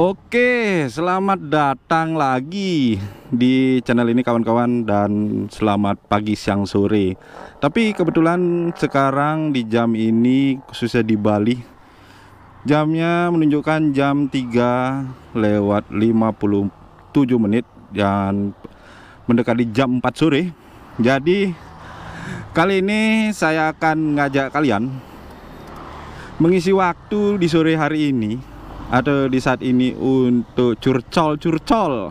Oke, selamat datang lagi di channel ini kawan-kawan, dan selamat pagi, siang, sore. Tapi kebetulan sekarang di jam ini, khususnya di Bali, jamnya menunjukkan jam 3:57 dan mendekati jam 4 sore. Jadi kali ini saya akan ngajak kalian mengisi waktu di sore hari ini atau di saat ini untuk curcol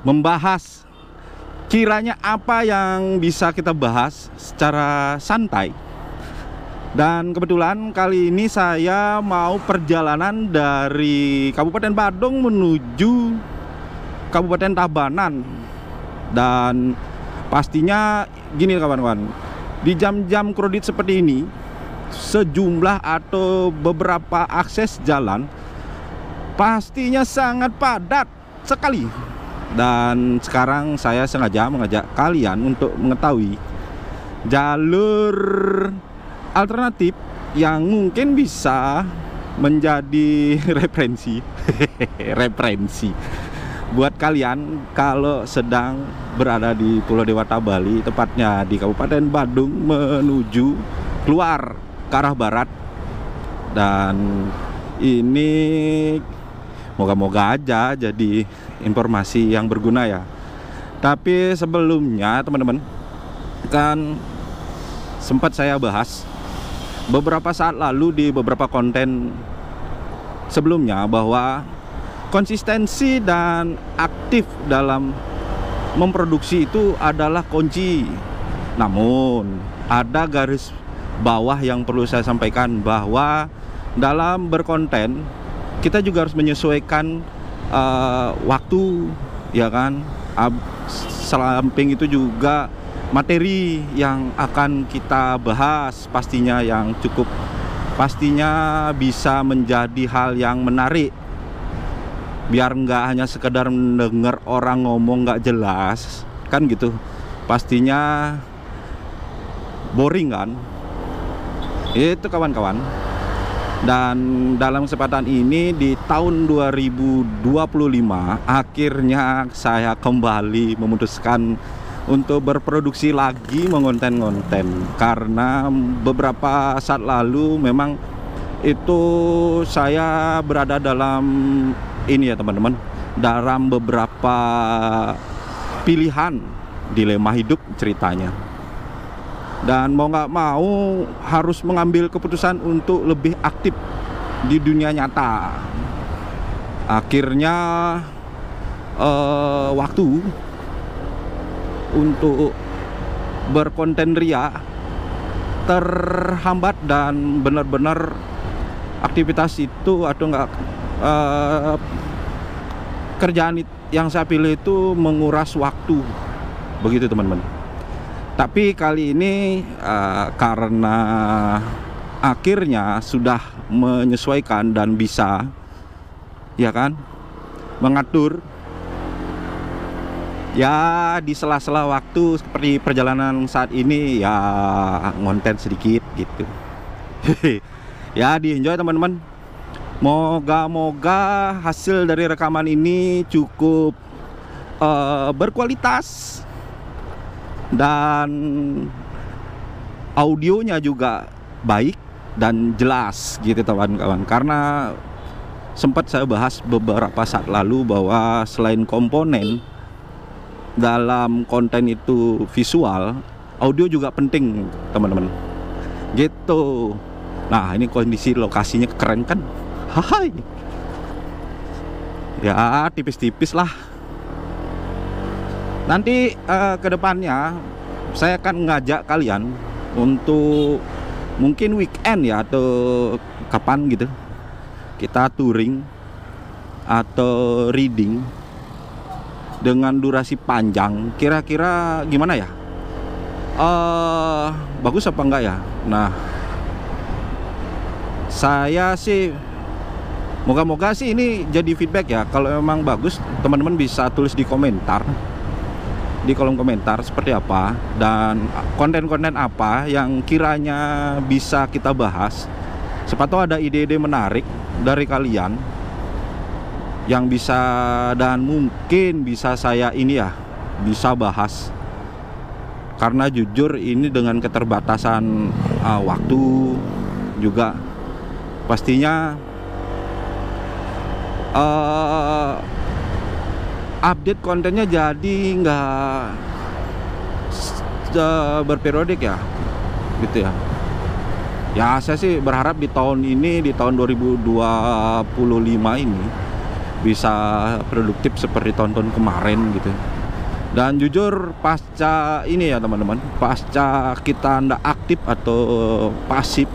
membahas kiranya apa yang bisa kita bahas secara santai. Dan kebetulan kali ini saya mau perjalanan dari Kabupaten Badung menuju Kabupaten Tabanan. Dan pastinya gini kawan-kawan, di jam-jam kredit seperti ini sejumlah atau beberapa akses jalan pastinya sangat padat sekali. Dan sekarang saya sengaja mengajak kalian untuk mengetahui jalur alternatif yang mungkin bisa menjadi referensi buat kalian kalau sedang berada di Pulau Dewata, Bali, tepatnya di Kabupaten Badung menuju keluar ke arah barat. Dan ini moga-moga aja jadi informasi yang berguna ya. Tapi sebelumnya teman-teman, kan sempat saya bahas beberapa saat lalu di beberapa konten sebelumnya bahwa konsistensi dan aktif dalam memproduksi itu adalah kunci. Namun ada garis bawah yang perlu saya sampaikan, bahwa dalam berkonten kita juga harus menyesuaikan waktu, ya kan. Samping itu juga materi yang akan kita bahas pastinya yang cukup, pastinya bisa menjadi hal yang menarik, biar nggak hanya sekedar mendengar orang ngomong nggak jelas kan gitu, pastinya boring kan itu kawan-kawan. Dan dalam kesempatan ini di tahun 2025 akhirnya saya kembali memutuskan untuk berproduksi lagi mengonten-konten, karena beberapa saat lalu memang itu saya berada dalam ini ya teman-teman, dalam beberapa pilihan dilema hidup ceritanya. Dan mau nggak mau harus mengambil keputusan untuk lebih aktif di dunia nyata. Akhirnya waktu untuk berkonten ria terhambat, dan benar-benar aktivitas itu atau enggak kerjaan yang saya pilih itu menguras waktu, begitu teman-teman. Tapi kali ini karena akhirnya sudah menyesuaikan dan bisa, ya kan, mengatur ya di sela-sela waktu seperti perjalanan saat ini, ya ngonten sedikit gitu. Ya di-enjoy teman-teman. Moga-moga hasil dari rekaman ini cukup berkualitas dan audionya juga baik dan jelas gitu teman-teman. Karena sempat saya bahas beberapa saat lalu bahwa selain komponen dalam konten itu visual, audio juga penting teman-teman gitu. Nah ini kondisi lokasinya keren kan, hai ya, tipis-tipis lah. Nanti kedepannya saya akan ngajak kalian untuk mungkin weekend ya, atau kapan gitu, kita touring atau reading dengan durasi panjang. Kira-kira gimana ya, bagus apa enggak ya? Nah saya sih moga-moga sih ini jadi feedback ya. Kalau memang bagus, teman-teman bisa tulis di komentar, di kolom komentar seperti apa dan konten-konten apa yang kiranya bisa kita bahas. Siapa tahu ada ide-ide menarik dari kalian yang bisa dan mungkin bisa saya ini ya bisa bahas, karena jujur ini dengan keterbatasan waktu juga pastinya update kontennya jadi nggak berperiodik ya gitu ya. Ya saya sih berharap di tahun ini, di tahun 2025 ini bisa produktif seperti tahun-tahun kemarin gitu. Dan jujur pasca ini ya teman-teman, pasca kita ndak aktif atau pasif,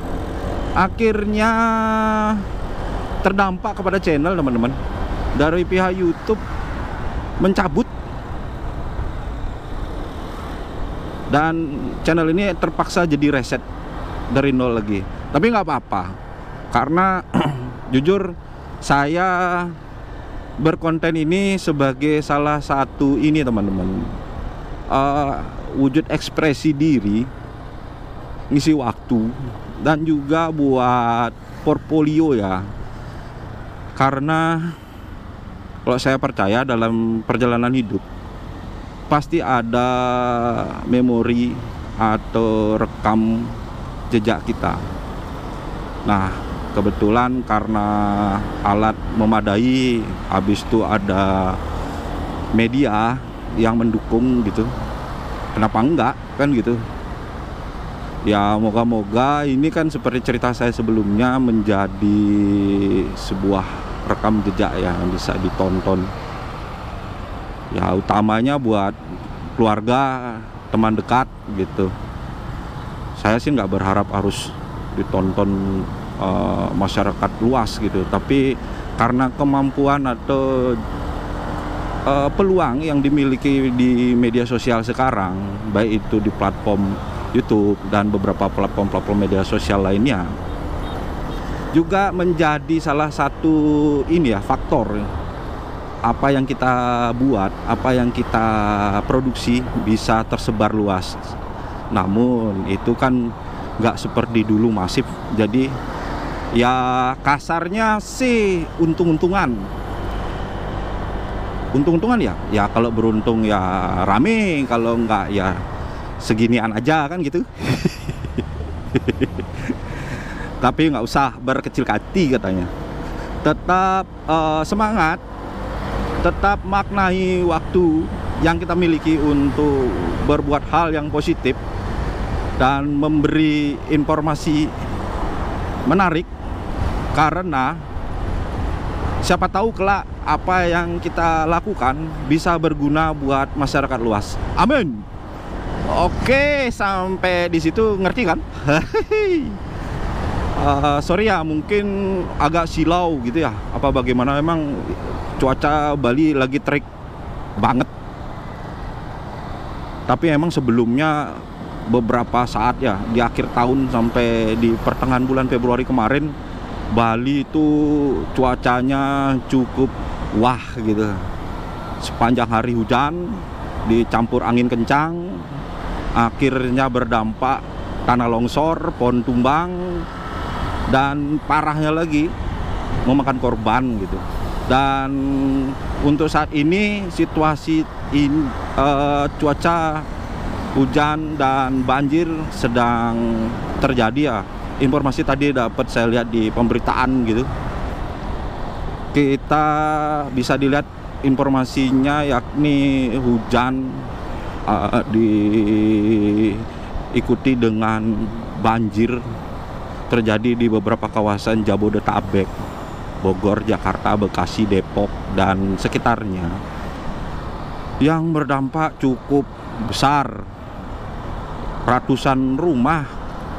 akhirnya terdampak kepada channel teman-teman. Dari pihak YouTube mencabut dan channel ini terpaksa jadi reset dari nol lagi. Tapi nggak apa-apa, karena jujur saya berkonten ini sebagai salah satu ini teman-teman, wujud ekspresi diri, ngisi waktu, dan juga buat portfolio ya. Karena kalau saya percaya dalam perjalanan hidup pasti ada memori atau rekam jejak kita. Nah, kebetulan karena alat memadai, habis itu ada media yang mendukung gitu, kenapa enggak kan gitu ya. Moga-moga ini kan seperti cerita saya sebelumnya menjadi sebuah rekam jejak ya, yang bisa ditonton ya, utamanya buat keluarga, teman dekat gitu. Saya sih nggak berharap harus ditonton masyarakat luas gitu, tapi karena kemampuan atau peluang yang dimiliki di media sosial sekarang, baik itu di platform YouTube dan beberapa platform media sosial lainnya, juga menjadi salah satu ini ya faktor apa yang kita buat, apa yang kita produksi bisa tersebar luas. Namun itu kan nggak seperti dulu masif, jadi ya kasarnya sih untung-untungan ya, kalau beruntung ya rame, kalau nggak ya seginian aja kan gitu. Tapi nggak usah berkecil hati katanya, tetap semangat, tetap maknai waktu yang kita miliki untuk berbuat hal yang positif dan memberi informasi menarik, karena siapa tahu kelak apa yang kita lakukan bisa berguna buat masyarakat luas. Amin. Oke, sampai di situ ngerti kan? Sorry ya, mungkin agak silau gitu ya, apa bagaimana, memang cuaca Bali lagi terik banget. Tapi emang sebelumnya beberapa saat ya, di akhir tahun sampai di pertengahan bulan Februari kemarin, Bali itu cuacanya cukup wah gitu. Sepanjang hari hujan dicampur angin kencang, akhirnya berdampak tanah longsor, pohon tumbang, dan parahnya lagi memakan korban gitu. Dan untuk saat ini situasi cuaca hujan dan banjir sedang terjadi ya. Informasi tadi dapat saya lihat di pemberitaan gitu. Kita bisa dilihat informasinya, yakni hujan diikuti dengan banjir terjadi di beberapa kawasan Jabodetabek, Bogor, Jakarta, Bekasi, Depok, dan sekitarnya, yang berdampak cukup besar. Ratusan rumah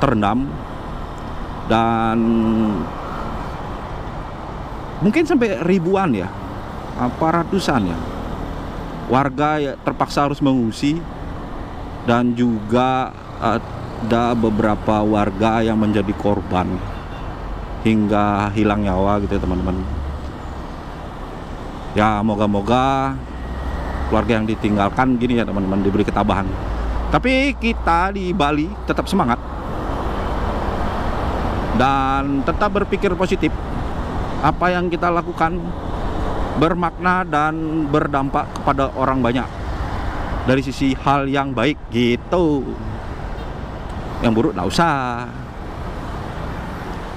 terendam dan mungkin sampai ribuan ya, apa ratusan ya, warga ya terpaksa harus mengungsi, dan juga ada beberapa warga yang menjadi korban hingga hilang nyawa gitu ya teman-teman. Ya moga-moga keluarga yang ditinggalkan gini ya teman-teman diberi ketabahan. Tapi kita di Bali tetap semangat dan tetap berpikir positif. Apa yang kita lakukan bermakna dan berdampak kepada orang banyak dari sisi hal yang baik gitu. Yang buruk nggak usah.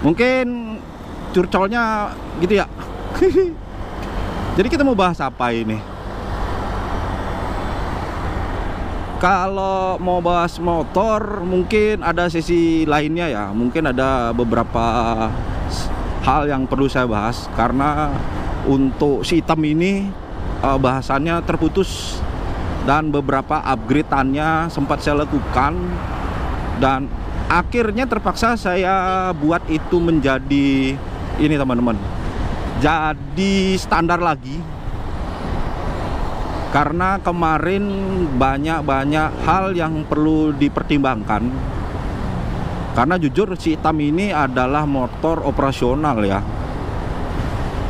Mungkin curcolnya gitu ya. Jadi kita mau bahas apa ini? Kalau mau bahas motor mungkin ada sesi lainnya ya. Mungkin ada beberapa hal yang perlu saya bahas, karena untuk si hitam ini bahasannya terputus dan beberapa upgrade-annya sempat saya lakukan, dan akhirnya terpaksa saya buat itu menjadi ini teman-teman, jadi standar lagi. Karena kemarin banyak hal yang perlu dipertimbangkan. Karena jujur si hitam ini adalah motor operasional ya.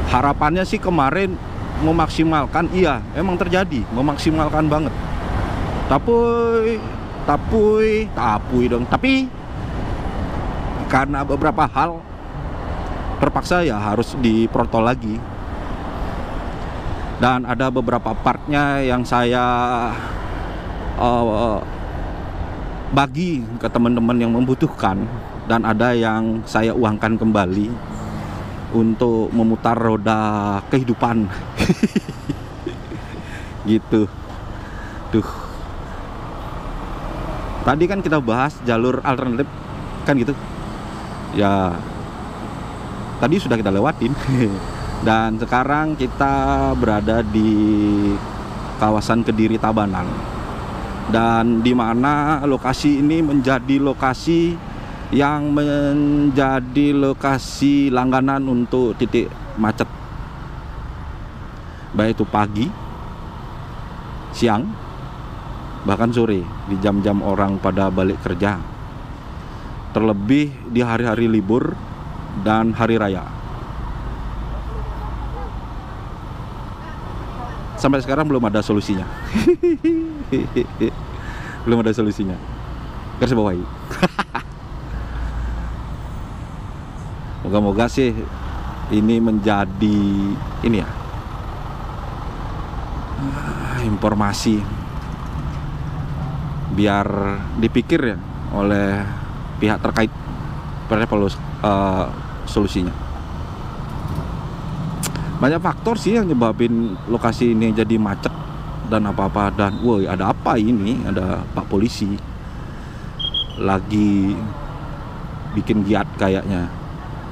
Harapannya sih kemarin memaksimalkan, iya emang terjadi, memaksimalkan banget. Tapi karena beberapa hal terpaksa ya harus diprotol lagi. Dan ada beberapa partnya yang saya bagi ke teman-teman yang membutuhkan, dan ada yang saya uangkan kembali untuk memutar roda kehidupan. Gitu. Duh. Tadi kan kita bahas jalur alternatif kan gitu. Ya. Tadi sudah kita lewatin. Dan sekarang kita berada di kawasan Kediri Tabanan. Dan di mana lokasi ini menjadi lokasi yang menjadi lokasi langganan untuk titik macet, baik itu pagi, siang, bahkan sore, di jam-jam orang pada balik kerja, terlebih di hari-hari libur dan hari raya. Sampai sekarang belum ada solusinya. Belum ada solusinya. Garis bawahi. Moga-moga sih ini menjadi ini ya, informasi biar dipikir ya oleh pihak terkait pada solusinya. Banyak faktor sih yang nyebabin lokasi ini jadi macet dan apa-apa. Dan woi, ada apa ini? Ada Pak Polisi lagi bikin giat kayaknya,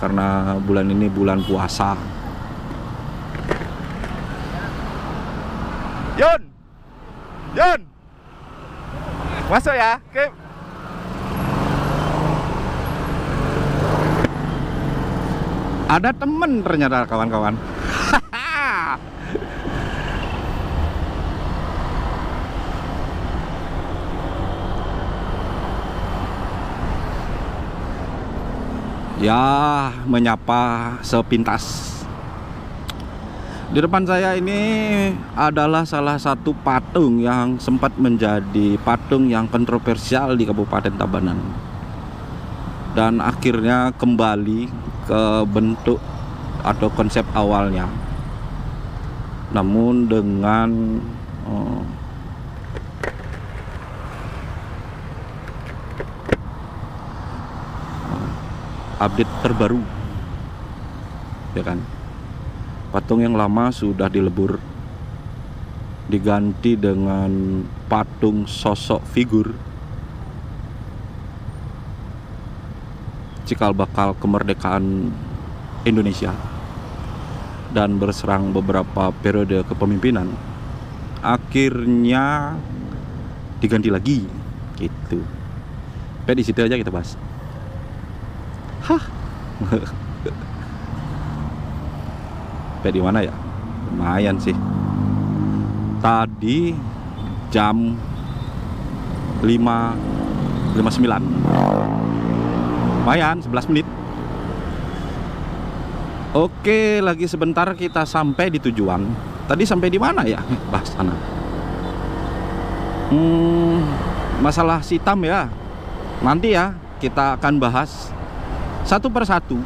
karena bulan ini bulan puasa. Yun, masuk ya. Oke. Ada temen ternyata kawan-kawan. Ya, menyapa sepintas. Di depan saya ini adalah salah satu patung yang sempat menjadi patung yang kontroversial di Kabupaten Tabanan, dan akhirnya kembali ke bentuk atau konsep awalnya, namun dengan update terbaru, ya kan. Patung yang lama sudah dilebur, diganti dengan patung sosok figur cikal bakal kemerdekaan Indonesia dan berserang beberapa periode kepemimpinan. Akhirnya diganti lagi gitu. Di situ aja kita bahas. Hah. Di mana ya? Lumayan sih. Tadi jam 5.59. Lumayan, 11 menit. Oke, lagi sebentar kita sampai di tujuan. Tadi sampai di mana ya? Bahas sana. Masalah hitam ya. Nanti ya kita akan bahas satu persatu.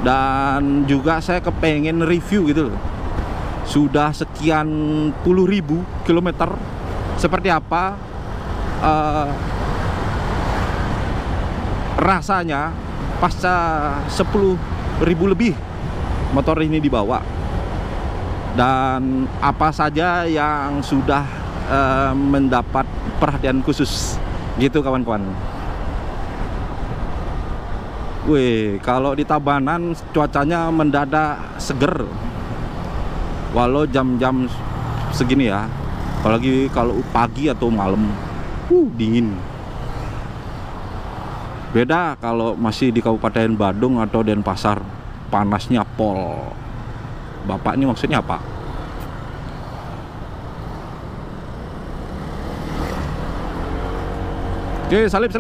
Dan juga saya kepengen review gitu loh. sudah sekian puluh ribu kilometer. Seperti apa rasanya pasca 10.000 lebih motor ini dibawa, dan apa saja yang sudah mendapat perhatian khusus gitu kawan-kawan. Wih, kalau di Tabanan cuacanya mendadak seger walau jam-jam segini ya, apalagi kalau pagi atau malam dingin. Beda kalau masih di Kabupaten Badung atau Denpasar, panasnya pol. Bapak ini maksudnya apa? Oke, salip.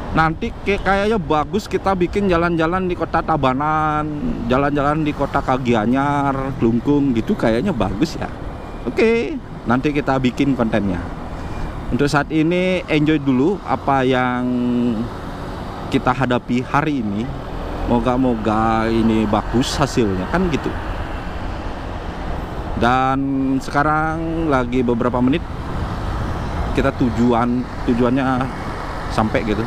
Nanti kayaknya bagus kita bikin jalan-jalan di kota Tabanan, jalan-jalan di kota Kagianyar, Klungkung gitu, kayaknya bagus ya. Oke, nanti kita bikin kontennya. Untuk saat ini enjoy dulu apa yang kita hadapi hari ini. Moga-moga ini bagus hasilnya, kan gitu. Dan sekarang lagi beberapa menit kita tujuannya sampai gitu.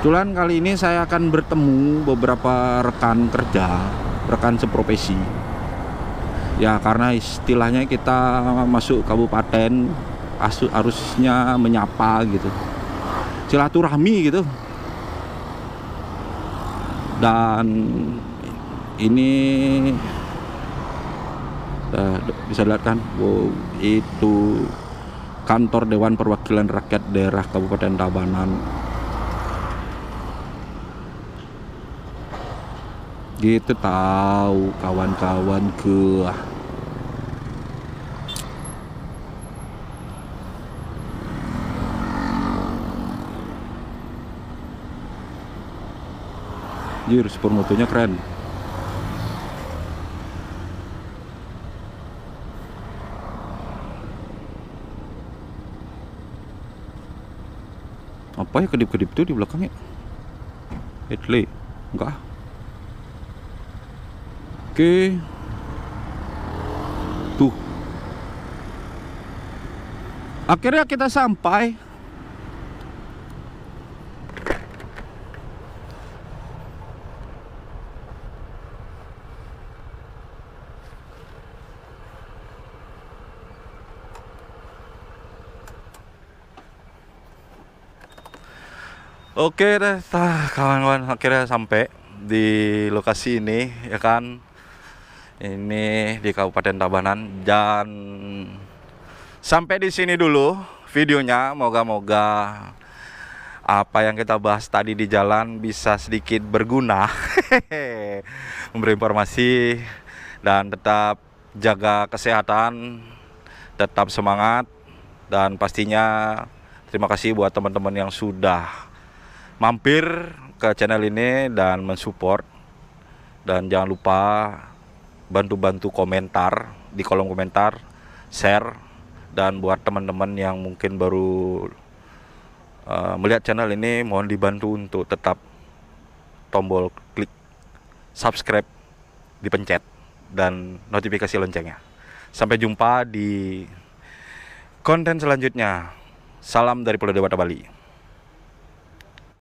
Kebetulan kali ini saya akan bertemu beberapa rekan kerja, rekan seprofesi. Ya, karena istilahnya kita masuk kabupaten harusnya menyapa gitu, silaturahmi gitu. Dan ini bisa dilihat kan, wow, itu kantor Dewan Perwakilan Rakyat Daerah Kabupaten Tabanan. Gitu tahu kawan-kawan ke. Jir, supermotonya keren. Apa ya kedip-kedip tuh di belakangnya? Headley? Enggak. Oke. Tuh. Akhirnya kita sampai. Oke deh, kawan-kawan, akhirnya sampai di lokasi ini ya kan. Ini di Kabupaten Tabanan, dan sampai di sini dulu videonya. Moga-moga apa yang kita bahas tadi di jalan bisa sedikit berguna, memberi informasi, dan tetap jaga kesehatan, tetap semangat, dan pastinya terima kasih buat teman-teman yang sudah mampir ke channel ini dan mensupport. Dan jangan lupa bantu-bantu komentar di kolom komentar, share, dan buat teman-teman yang mungkin baru melihat channel ini, mohon dibantu untuk tetap tombol klik subscribe dipencet dan notifikasi loncengnya. Sampai jumpa di konten selanjutnya. Salam dari Pulau Dewata Bali.